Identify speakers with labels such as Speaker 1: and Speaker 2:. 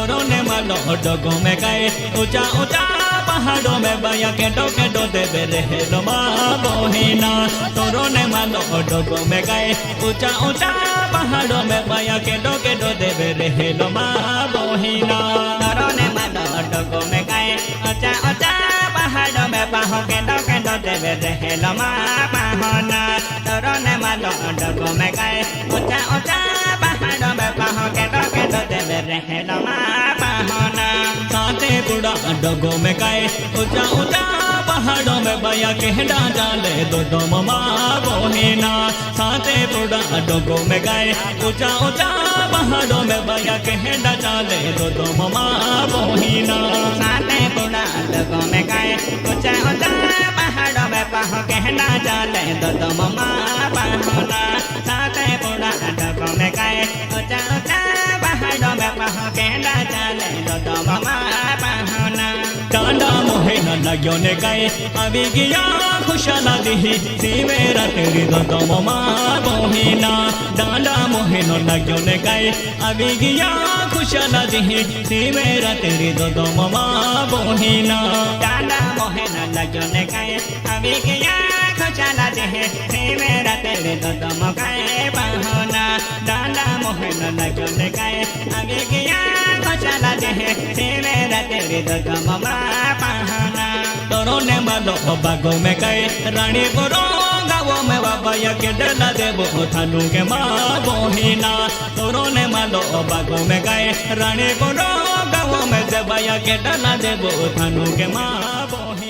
Speaker 1: तोरो ने मालो डगो में गए ऊंचा ऊंचा पहाड़ों में बया के डो देवे रहे लोमा बोहिना तोरो ने मालो डगो में गए ऊंचा ऊंचा पहाड़ों में बया के डो देवे रहे लोमा बोहिना तोरो ने मालो डगो में गए ऊंचा ऊंचा पहाड़ों में बाहों के डो देवे रहे लोमा बाहोना तोरो ने मालो डगो में गए ऊंचा ऊंचा पहाड़ों में बाहों के डो देवे रहे लोमा बाहोना साथे बुढ़ा डगो में गए ऊंचा ऊंचा पहाड़ों में बया के डाले दो ममा बोहिना साथे बुढ़ा डगो में गए ऊंचा ऊंचा पहाड़ों में बया के डाले दो ममा बोहिना साथे बुढ़ा डगो में गए ऊंचा ऊंचा पहाड़ों में बाहों के डाले दो ममा बाहोना साथे बुढ़ा डगो में गए ऊंचा ऊंचा पहाड़ों में बाहों के डाले दो ममा बाहोना डांडा मोहे न लग्यो ने गए अभी गया खुशाला दिही सीवेरा तेरी दो ममा बोहिना डांडा मोहे न लग्यो ने गए अभी गया खुशाला दिही सीवेरा तेरी दो ममा बोहिना डांडा मोहे न लग्यो ने गए अभी गया खुशाला दिही सीवेरा तेरी दो ममा बोहिना डांडा मोहे न लग्यो ने गए अभी गया खुशाला दिही सीवेरा तेरी दो ममा पहाना तोरो ने मालो बागो में गए रानी बोरो गावो में बाबा के डला देवो थानू के माँ बोहिना तोरो ने मालो बागो में गए रानी बोरो गावो में देवया के डला देवो थानू के माँ बोहिना।